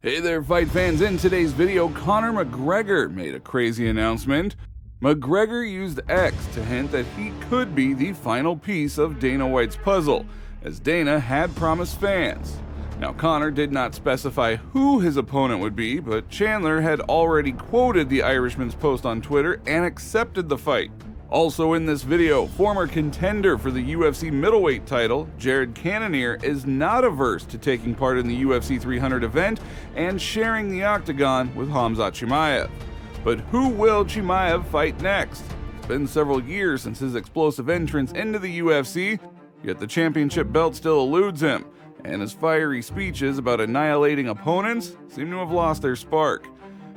Hey there, fight fans. In today's video, Conor McGregor made a crazy announcement. McGregor used X to hint that he could be the final piece of Dana White's puzzle, as Dana had promised fans. Now, Conor did not specify who his opponent would be, but Chandler had already quoted the Irishman's post on Twitter and accepted the fight. Also in this video, former contender for the UFC middleweight title, Jared Cannonier, is not averse to taking part in the UFC 300 event and sharing the octagon with Khamzat Chimaev. But who will Chimaev fight next? It's been several years since his explosive entrance into the UFC, yet the championship belt still eludes him, and his fiery speeches about annihilating opponents seem to have lost their spark.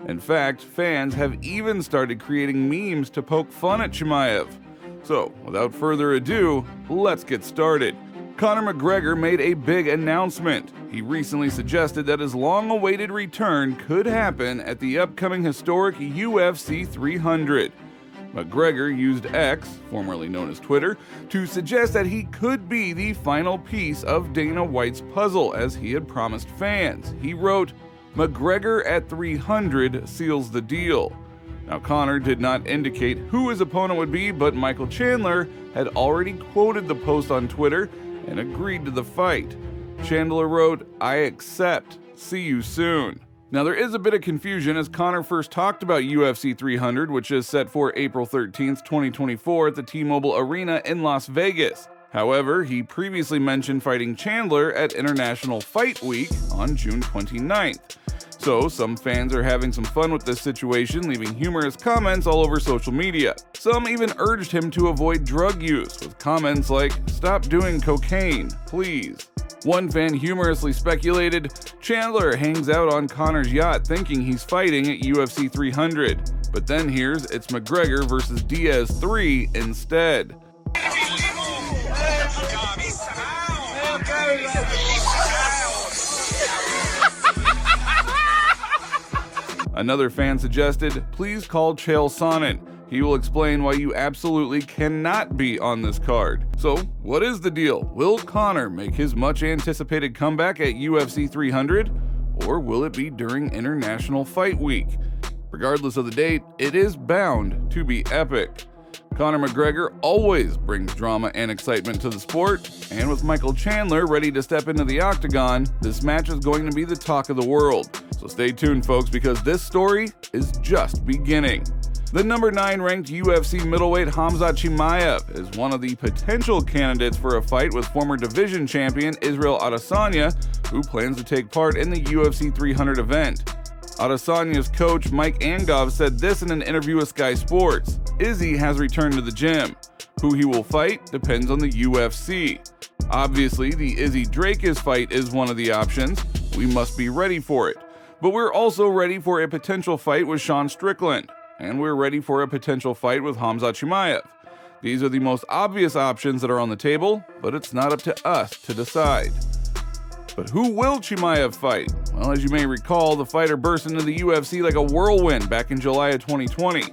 In fact, fans have even started creating memes to poke fun at Chimaev. So, without further ado, let's get started. Conor McGregor made a big announcement. He recently suggested that his long-awaited return could happen at the upcoming historic UFC 300. McGregor used X, formerly known as Twitter, to suggest that he could be the final piece of Dana White's puzzle, as he had promised fans. He wrote, "McGregor at 300 seals the deal." Now, Conor did not indicate who his opponent would be, but Michael Chandler had already quoted the post on Twitter and agreed to the fight. Chandler wrote, "I accept. See you soon." Now, there is a bit of confusion as Conor first talked about UFC 300, which is set for April 13th, 2024 at the T-Mobile Arena in Las Vegas. However, he previously mentioned fighting Chandler at International Fight Week on June 29th. So, some fans are having some fun with this situation, leaving humorous comments all over social media. Some even urged him to avoid drug use, with comments like, "Stop doing cocaine, please." One fan humorously speculated, "Chandler hangs out on Conor's yacht thinking he's fighting at UFC 300. But then here's it's McGregor versus Diaz 3 instead." Another fan suggested, "Please call Chael Sonnen. He will explain why you absolutely cannot be on this card." So, what is the deal? Will Conor make his much-anticipated comeback at UFC 300? Or will it be during International Fight Week? Regardless of the date, it is bound to be epic. Conor McGregor always brings drama and excitement to the sport, and with Michael Chandler ready to step into the octagon, this match is going to be the talk of the world. So stay tuned, folks, because this story is just beginning. The number 9 ranked UFC middleweight Khamzat Chimaev is one of the potential candidates for a fight with former division champion Israel Adesanya, who plans to take part in the UFC 300 event. Adesanya's coach Mike Angov said this in an interview with Sky Sports. "Izzy has returned to the gym. Who he will fight depends on the UFC. Obviously, the Izzy Drakus fight is one of the options. We must be ready for it. But we're also ready for a potential fight with Sean Strickland. And we're ready for a potential fight with Khamzat Chimaev. These are the most obvious options that are on the table, but it's not up to us to decide." But who will Chimaev fight? Well, as you may recall, the fighter burst into the UFC like a whirlwind back in July of 2020.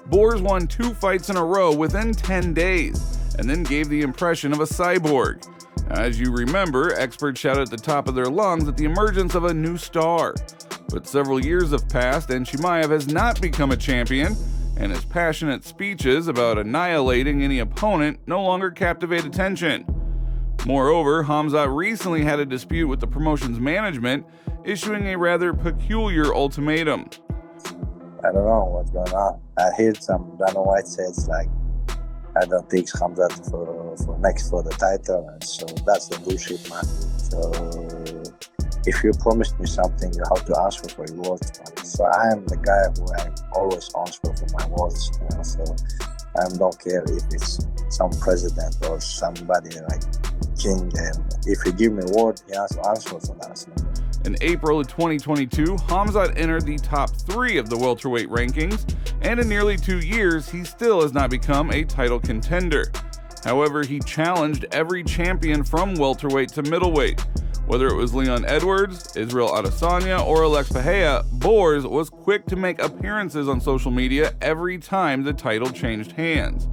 Boers won 2 fights in a row within 10 days, and then gave the impression of a cyborg. As you remember, experts shouted at the top of their lungs at the emergence of a new star. But several years have passed, and Chimaev has not become a champion, and his passionate speeches about annihilating any opponent no longer captivate attention. Moreover, Khamzat recently had a dispute with the promotion's management, issuing a rather peculiar ultimatum. "I don't know what's going on. I heard some Dana White says like, I don't think Khamzat for next for the title, and so that's the bullshit, man. So if you promised me something, you have to answer for your words, man. So I am the guy who I always answer for my words, you know, so I don't care if it's some president or somebody like king, and if he give me a word, he has to answer for that." In April of 2022, Khamzat entered the top 3 of the welterweight rankings, and in nearly 2 years, he still has not become a title contender. However, he challenged every champion from welterweight to middleweight. Whether it was Leon Edwards, Israel Adesanya, or Alex Pereira, Boers was quick to make appearances on social media every time the title changed hands.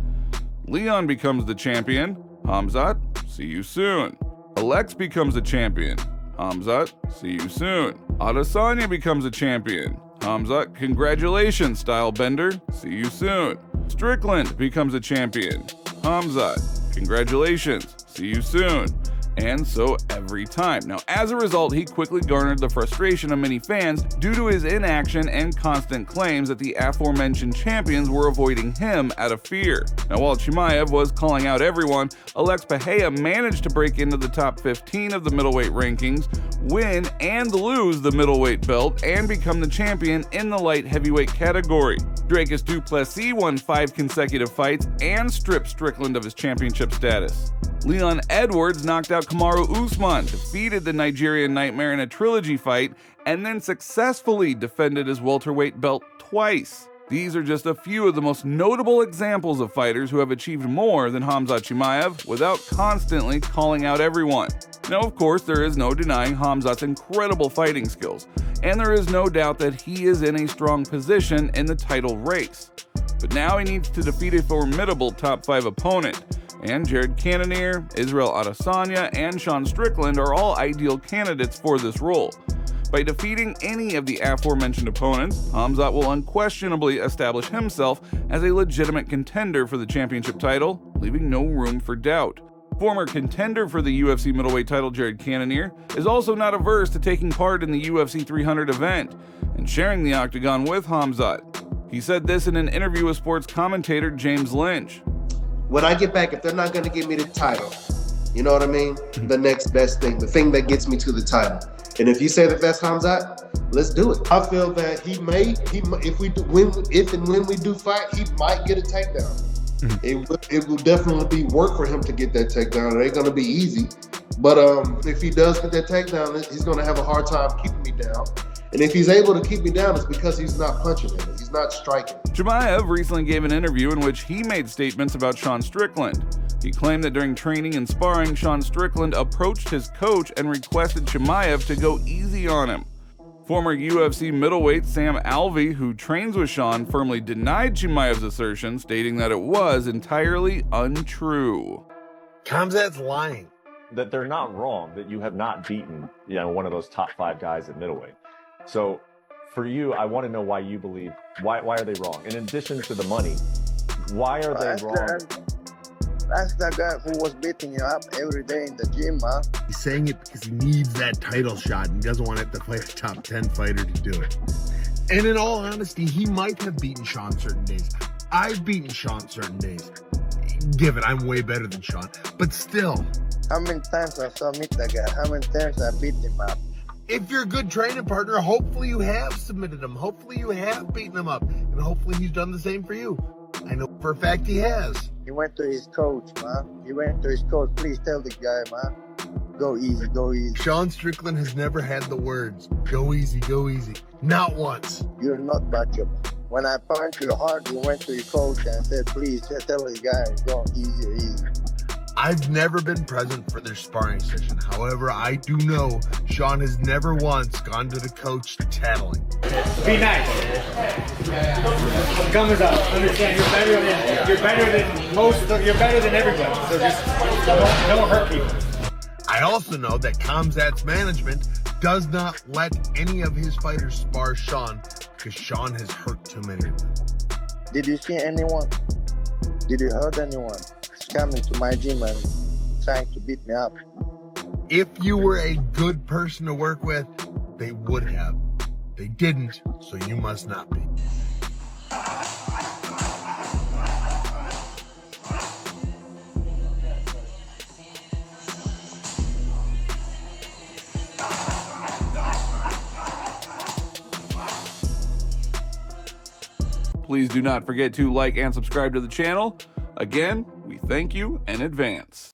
Leon becomes the champion. Khamzat, see you soon. Alex becomes the champion. Khamzat, see you soon. Adesanya becomes a champion. Khamzat, congratulations, style bender, see you soon. Strickland becomes a champion. Khamzat, congratulations, see you soon. And so every time. Now, as a result, he quickly garnered the frustration of many fans due to his inaction and constant claims that the aforementioned champions were avoiding him out of fear. Now, while Chimaev was calling out everyone, Alex Pereira managed to break into the top 15 of the middleweight rankings, win and lose the middleweight belt, and become the champion in the light heavyweight category. Dricus du Plessis won 5 consecutive fights and stripped Strickland of his championship status. Leon Edwards knocked out Kamaru Usman, defeated the Nigerian Nightmare in a trilogy fight, and then successfully defended his welterweight belt twice. These are just a few of the most notable examples of fighters who have achieved more than Khamzat Chimaev without constantly calling out everyone. Now, of course, there is no denying Khamzat's incredible fighting skills, and there is no doubt that he is in a strong position in the title race. But now he needs to defeat a formidable top 5 opponent, and Jared Cannonier, Israel Adesanya, and Sean Strickland are all ideal candidates for this role. By defeating any of the aforementioned opponents, Khamzat will unquestionably establish himself as a legitimate contender for the championship title, leaving no room for doubt. Former contender for the UFC middleweight title Jared Cannonier is also not averse to taking part in the UFC 300 event and sharing the octagon with Khamzat. He said this in an interview with sports commentator James Lynch. When I get back, if they're not going to give me the title, you know what I mean? The next best thing, the thing that gets me to the title. And if you say that that's Khamzat, let's do it. I feel that if and when we do fight, he might get a takedown. It will definitely be work for him to get that takedown. It ain't going to be easy. But if he does get that takedown, he's going to have a hard time keeping me down. And if he's able to keep me down, it's because he's not punching me. He's not striking. Chimaev recently gave an interview in which he made statements about Sean Strickland. He claimed that during training and sparring, Sean Strickland approached his coach and requested Chimaev to go easy on him. Former UFC middleweight Sam Alvey, who trains with Sean, firmly denied Chimaev's assertion, stating that it was entirely untrue. Khamzat's lying. That they're not wrong, that you have not beaten, one of those top 5 guys at middleweight. So for you, I want to know why you believe, why are they wrong? In addition to the money, why are they wrong? That's the guy who was beating you up every day in the gym, man. He's saying it because he needs that title shot and doesn't want to have to play a top 10 fighter to do it. And in all honesty, he might have beaten Sean certain days. I've beaten Sean certain days. Give it, I'm way better than Sean. But still. How many times I submit that guy? How many times I beat him up? If you're a good training partner, hopefully you have submitted him. Hopefully you have beaten him up. And hopefully he's done the same for you. I know for a fact he has. He went to his coach, man. He went to his coach. Please tell the guy, man. Go easy, go easy. Sean Strickland has never had the words, go easy, go easy. Not once. You're not matchable. When I punched you hard, you went to your coach and said, please just tell the guy, go easy, easy. I've never been present for their sparring session. However, I do know Sean has never once gone to the coach tattling. Be nice. Guns up. Understand you're better than everybody. So just don't hurt people. I also know that Khamzat's management does not let any of his fighters spar Sean because Sean has hurt too many of them. Did you see anyone? Did you hurt anyone coming to my gym and trying to beat me up? If you were a good person to work with, they would have. They didn't, so you must not be. Please do not forget to like and subscribe to the channel. Again, we thank you in advance.